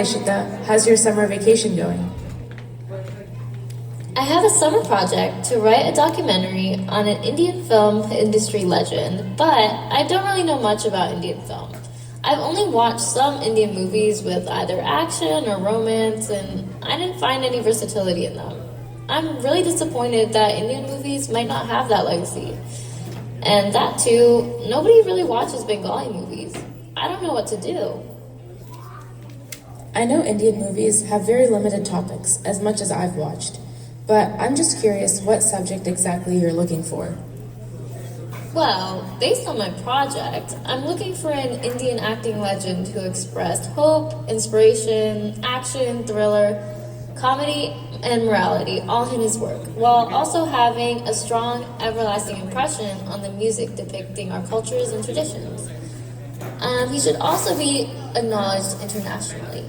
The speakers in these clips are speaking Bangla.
Ishita. How's your summer vacation going? I have a summer project to write a documentary on an Indian film industry legend, but I don't really know much about Indian film. I've only watched some Indian movies with either action or romance, and I didn't find any versatility in them. I'm really disappointed that Indian movies might not have that legacy. And that too, nobody really watches Bengali movies. I don't know what to do. I know Indian movies have very limited topics, as much as I've watched, but I'm just curious what subject exactly you're looking for. Well, based on my project, I'm looking for an Indian acting legend who expressed hope, inspiration, action, thriller, comedy, and morality all in his work, while also having a strong, everlasting impression on the music depicting our cultures and traditions. He should also be acknowledged internationally.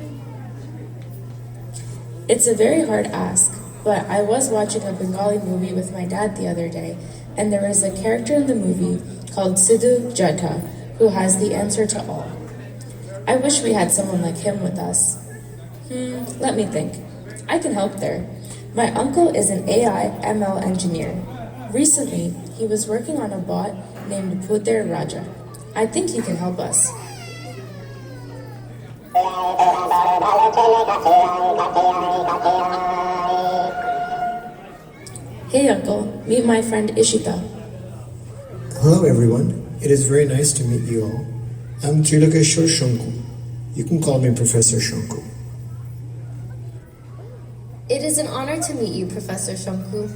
It's a very hard ask, but I was watching a Bengali movie with my dad the other day, and there was a character in the movie called Sidhu Jatha who has the answer to all. I wish we had someone like him with us. Let me think. I can help there. My uncle is an AI ML engineer. Recently, he was working on a bot named Puder Raja. I think he can help us. Hey uncle, meet my friend Ishita. Hello everyone, it is very nice to meet you all. I'm Trilokeshwar Shanku. You can call me Professor Shanku. It is an honor to meet you, Professor Shanku.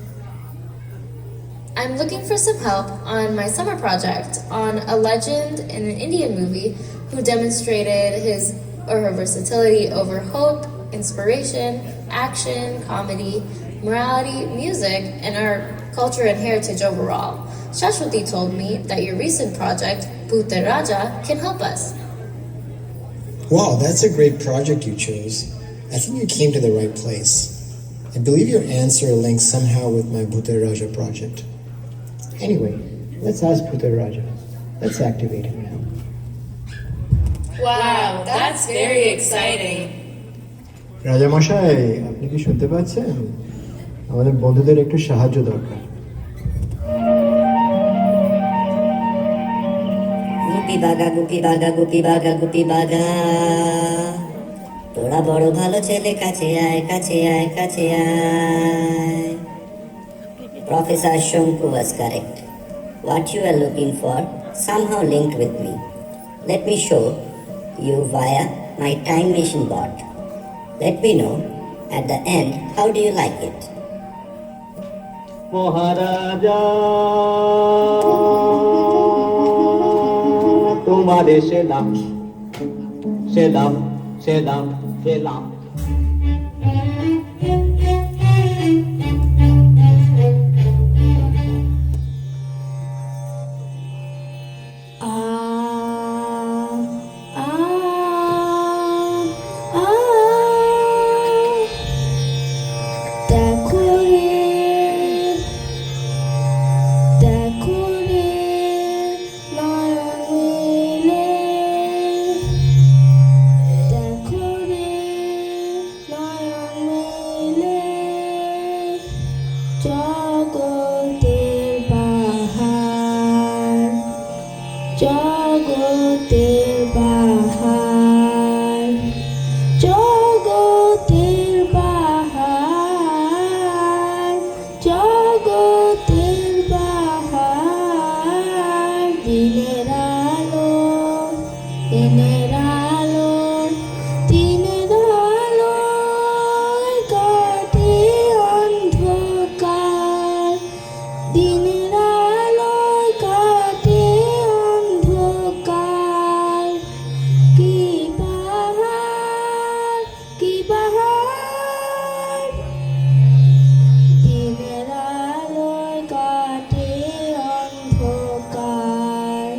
I'm looking for some help on my summer project on a legend in an Indian movie who demonstrated his or her versatility over hope, inspiration, action, comedy, morality, music, and our culture and heritage overall. Shashwati told me that your recent project, Puter Raja, can help us. Wow, that's a great project you chose. I think you came to the right place. I believe your answer links somehow with my Puter Raja project. Anyway, let's ask Puter Raja. Let's activate him now. Wow, that's very exciting. রাজা মশাই, আপনি কি শুনতে পাচ্ছেন? আমাদের বন্ধুদের একটু সাহায্য দরকার। গুপি বাগা গুপি বাগা গুপি বাগা গুপি বাগা, তোরা বড় ভালো ছেলে, কাছে আয় কাছে আয় কাছে আয়। Professor Shonku was correct. What you are looking for somehow linked with me. Let me show you via my time machine bot. Let me know at the end, how do you like it? মহারাজা তোমারে সেলাম সেলাম সেলাম সেলাম। জগতের বাহার, জগতের বাহার, জগতের বাহার, জগতের বাহার। দিনের আলো, দিনের আলো, দিনের আলো কাটে অন্ধকার, দিনের আলো কাটে অন্ধকার। কি বাহার, কি বাহার, দিনের আলো কাটে অন্ধকার।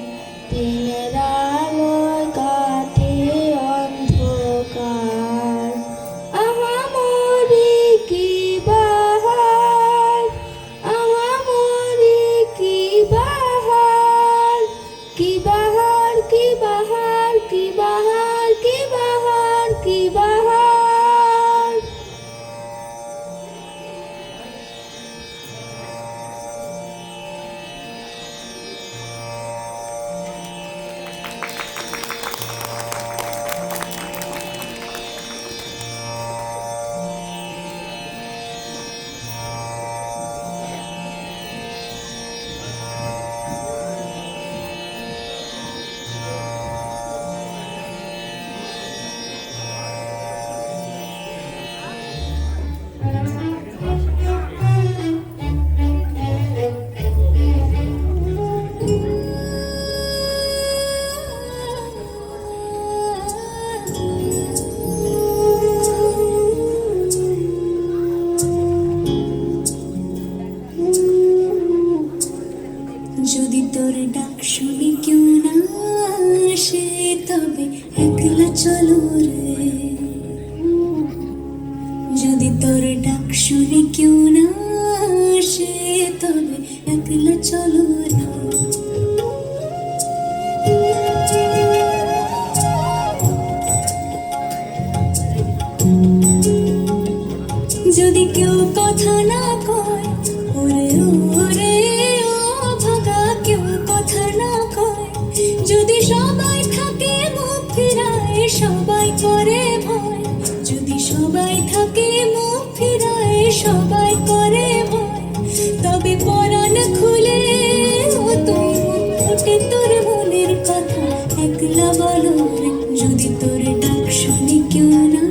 তোর মনের কথা একলা বলো রে যদি তোর ডাক শুনি কেউ না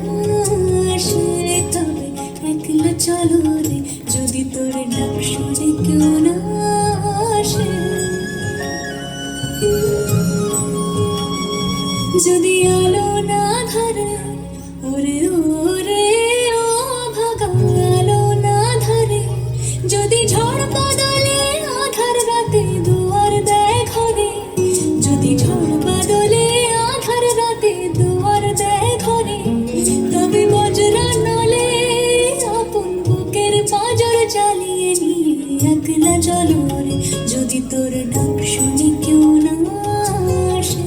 আসে তবে একলা চলো রে যদি তোর ডাক শুনি কেউ না আসে যদি আলো না ধরে ওরে ওরে ও ভাগা আলো না ধরে যদি ঝড় বাদলে আধার রাতে দুয়ার দেয় ঘরে যদি ঝড় বাদলে আধার রাতে দুয়ার দেয় ঘরে তবে বজ্রা নলে আপন বুকের পাঁজর জ্বালিয়ে নিয়ে একলা চলো রে যদি তোর ডাক শুনি কেউ না আসে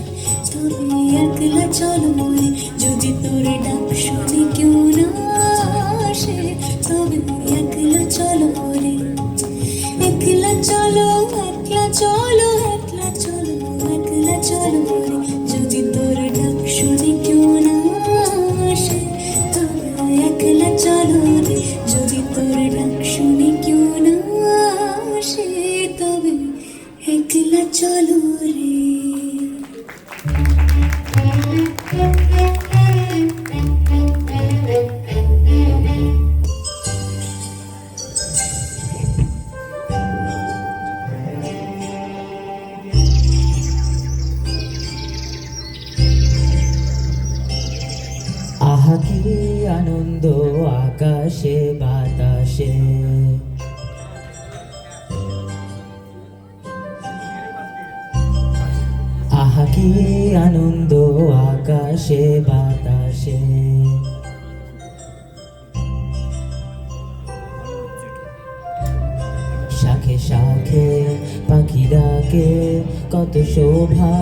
তবে একলা চলো রে যদি তোর ডাক শুনি কেউ না আসে তবে একলা চলো রে একলা চলো একলা চলো একলা চলো একলা চলো রে যদি তোর ডাক শুনি কেউ না আসে তবে একলা চলো রে যদি তোর ডাক শুনি কেউ না আসে তবে একলা চলো রে আহা কি আনন্দ আকাশে বাতাসে, আহা কি আনন্দ আকাশে বাতাসে, শাখে শাখে পাখি ডাকে কত শোভা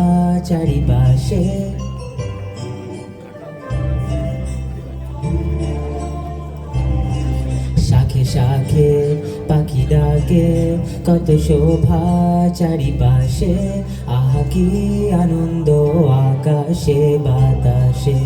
চারিপাশে, শাখে শাখে পাখি ডাকে কত শোভা চারিপাশে, আহা কি আনন্দ আকাশে বাতাসে।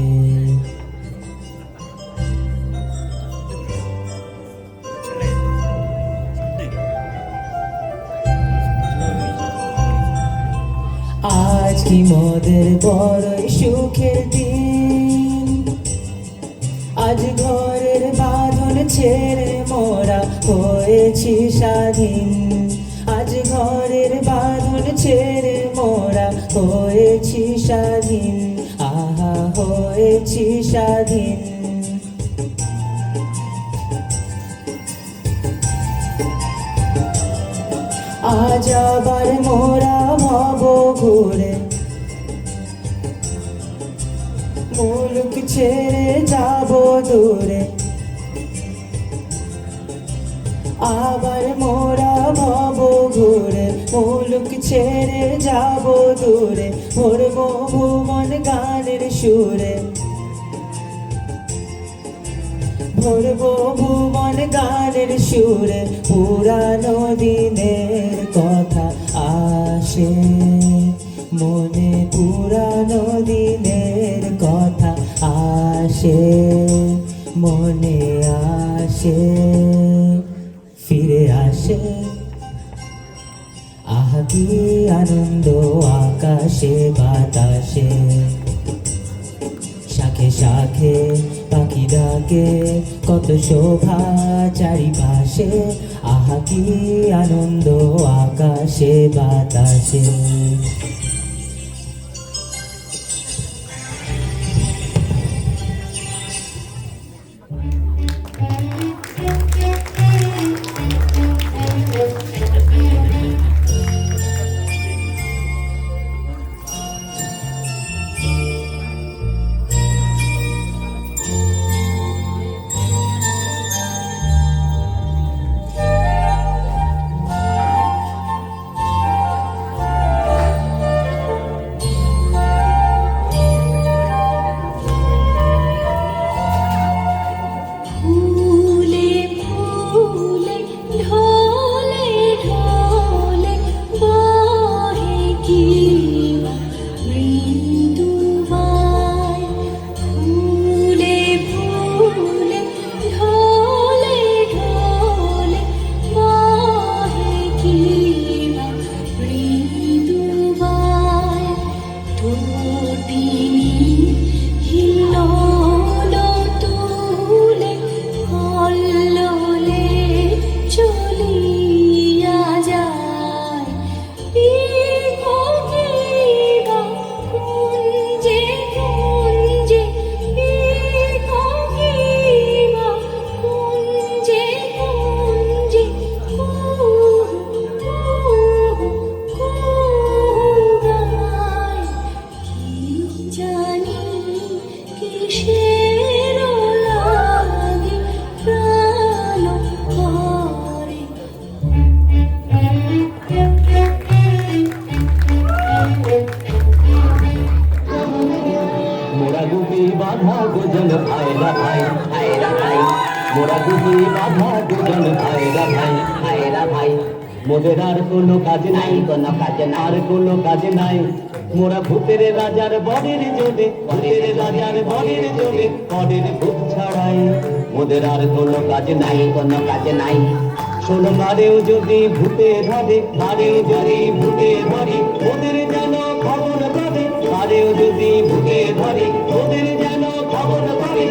আজ কি মোদের বড়ই সুখের দিন, আজ ঘরের বাঁধন ছেড়ে মোরা হয়েছি স্বাধীন, আজ ঘরের বাঁধন ছেড়ে মোরা হয়েছি স্বাধীন, আহা হয়েছি স্বাধীন। আজ আবার মোরা ভব ঘুরে মুলুক ছেড়ে যাব দূরে, আবার মোরা ভব ঘুরে মুলুক ছেড়ে যাব দূরে, ভরব ভুবন গানের সুরে, ভরব ভুবন গানের সুরে, পুরানো দিনের কথা আসে মনে, পুরানো দিনের কথা আসে মনে, আসে ফিরে আসে। আহা কি আনন্দ আকাশে বাতাসে, শাখে শাখে পাখি ডাকে কত শোভা চারিপাশে, আহা কি আনন্দ আকাশে বাতাসে। বাধা দুজন ভাইরা ভাই ভাইরা ভাই মোরা দুটি বাধা দুজন ভাইরা ভাই ভাইরা ভাই মোদের আর কোনো কাজ নাই কোনো কাজ না আর কোনো কাজ নাই মোরা ভূতের রাজার বডির জোরে ভূতের রাজার বডির জোরে বডির ভূত ছাড়াই মোদের আর কোনো কাজ নাই কোনো কাজ নাই শোনো মারেও যদি ভূতে ধরে মারেও যদি ভূতে ধরে ওদের যেন খবর পাবে মারেও যদি ভূতে ধরে ওদের যেন খবর পাবে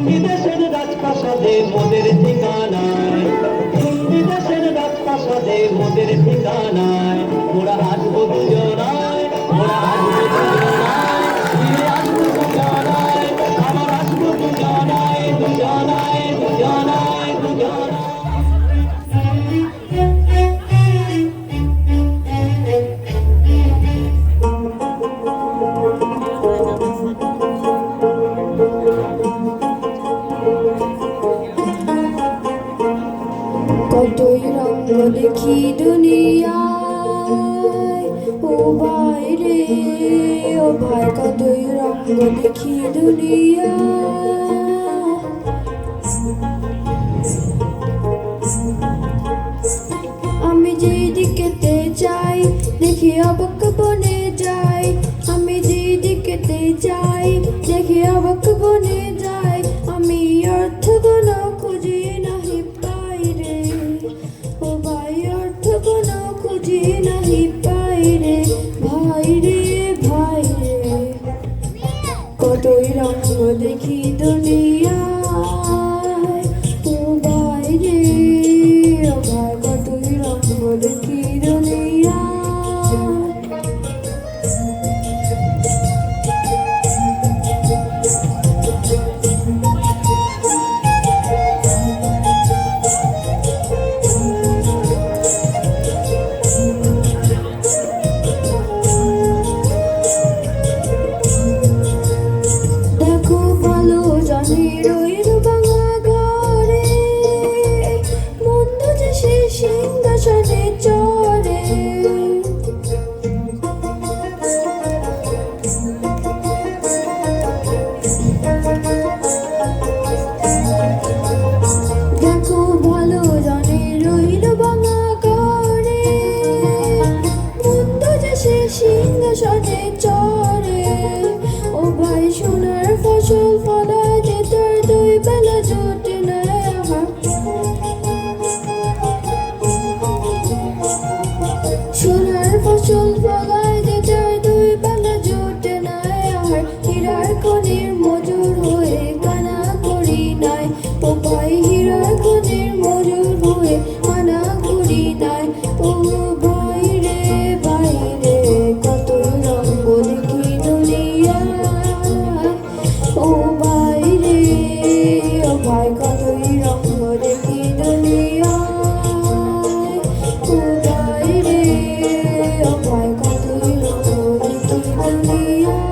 বিদেশের রাজপ্রাসাদে মোদের ঠিকানায় বিদেশের রাজপ্রাসাদে মোদের ঠিকানায় মোরা আসবো দুজনায় মোরা আসবো দুজনায় ফিরে আসবো দুজনায় আবার আসবো দুজনায় দুজনায় দুজনায় দুজনায় কতই রঙ দেখি দুনিয়ায় ও ভাই রে ও ভাই কতই রঙ দেখি দুনিয়ায় আমি যেই দিকেতে যাই দেখি অবাক বনে যাই আমি যেই দিকেতে যাই দেখি অবাক বনে যাই আমি অর্থ কোনো খুঁজি নাহি পাই রে ও ভাই অর্থ কোনো খুঁজি নাহি পাই রে ভাই রে ভাই রে কতই রঙ দেখি দুনিয়ায় ও ভাই রে ও ভাই কতই রঙ দেখি দুনিয়ায় দেখো ভালো জানি রইল বাংলা ঘরে মন্দ যে সে সিংহাসনে চড়ে দেখো ভালো জানি রইল বাংলা ঘরে মন্দ যে সে সিংহাসনে চড়ে ও ভাই সোনার ফসল ফলায় যে তার দুই বেলা জোটে না আমার সোনার ফসল ফলায় যে তার দুই বেলা জোটে না আমার হীরার খনির মজুর হয়ে কানা করি নাই ও ভাই হীরার খনির মজুর হয়ে কানা করি নাই ও ভাই রে কতই রঙ দেখি দুনিয়ায় ও ভাই রে ও ভাই কতই রঙ দেখি দুনিয়ায় ও ভাই রে ও ভাই কতই রঙ দেখি দুনিয়ায়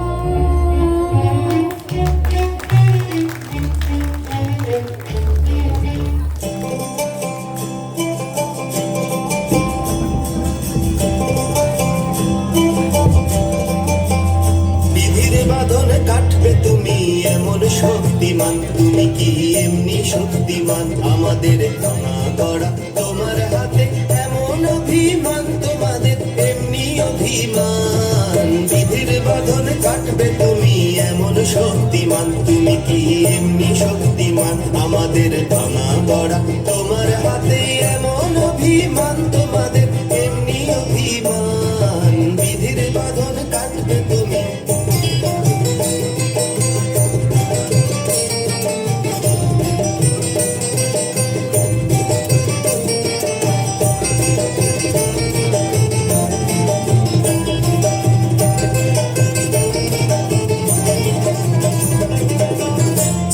বিধির বাঁধন কাটবে তুমি এমন শক্তিমান তুমি কি এমনি শক্তিমান আমাদের ভাঙা গড়া তোমার হাতে এমন অভিমান তোমাদের এমনি অভিমান বিধির বাঁধন কাটবে তুমি এমন শক্তিমান তুমি কি এমনি শক্তিমান আমাদের ভাঙা গড়া তোমার হাতে এমন অভিমান তোমাদের এমনি অভিমান বিধির বাঁধন কাটবে তুমি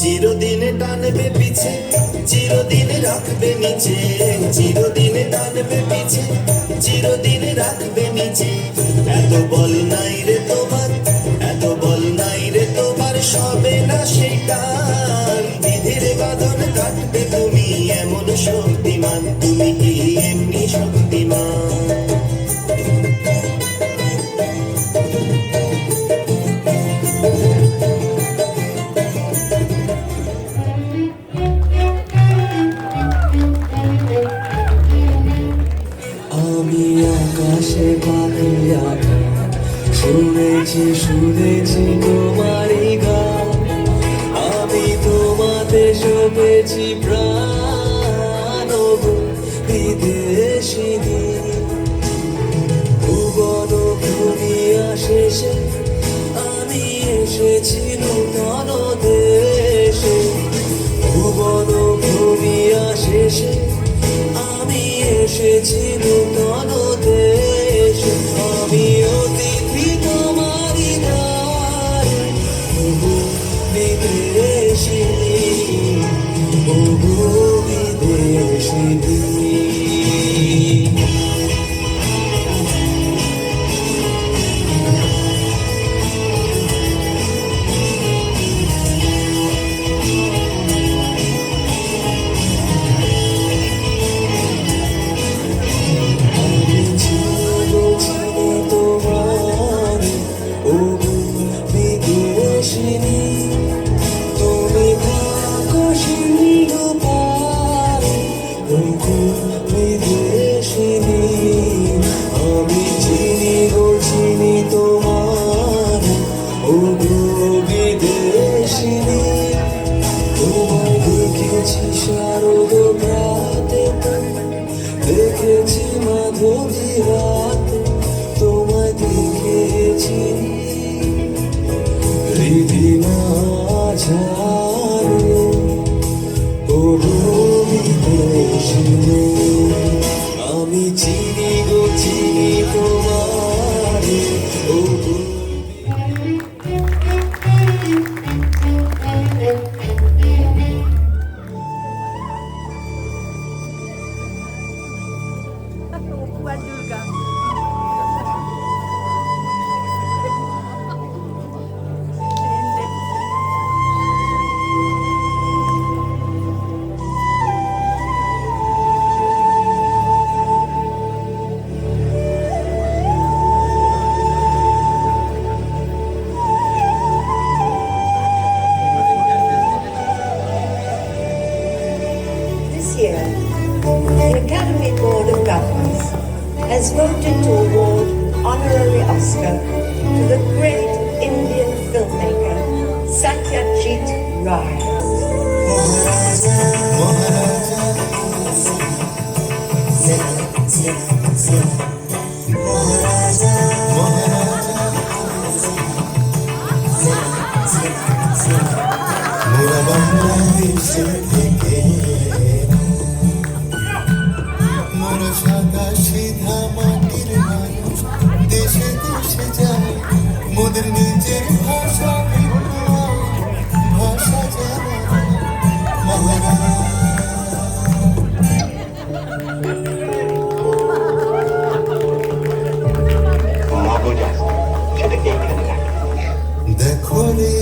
চিরদিন টানবে পিছে চিরদিন রাখবে নিচে চিরদিন টানবে পিছে চিরদিন রাখবে নিচে এত বল নাই রে তোমার এত বল নাই রে তোমার সবে না সেটা বিধির বাঁধন কাটবে তুমি এমন শক্তিমান তুমি কি এমনি শক্তিমান শুনেছি শুনেছি তোমারই গান, আমি তোমাতে সপেছি প্রাণ গো বিদেশিনী। ভুবন ভুলিয়া শেষে আমি এসেছি নূতন দেশে, ভুবন ভুলিয়া শেষে আমি এসেছি নূতন দেশে। আমি অতিথি তোমারই দ্বারে, ওগো বিদেশিনী, ওগো বিদেশিনী। দেখেছি মাধবী রাতে, তোমায় দেখেছি হৃদি মাঝারে, ওগো বিদেশিনী। আমি চিনি গো চিনি তোমারে, ওগো This year, the Academy Board of Governors has voted to award honorary Oscar to the great Indian filmmaker Satyajit Ray. মোরা বাংলাদেশে থেকে মোরা সাদা সিধা মাটির মানুষ, দেশে দেশে যায় মোদের নিজের ভাষা ভাষা জানা মগজ আছে সেটা এইখানে রাখ। দেখো রে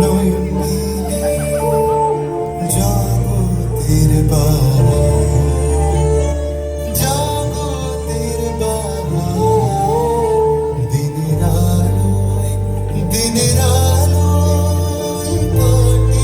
নয়ন মিলে জগতের বাবা, জগতের বাবা, দিনের আলোয় কাটে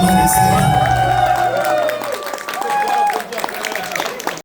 আমার সিয়া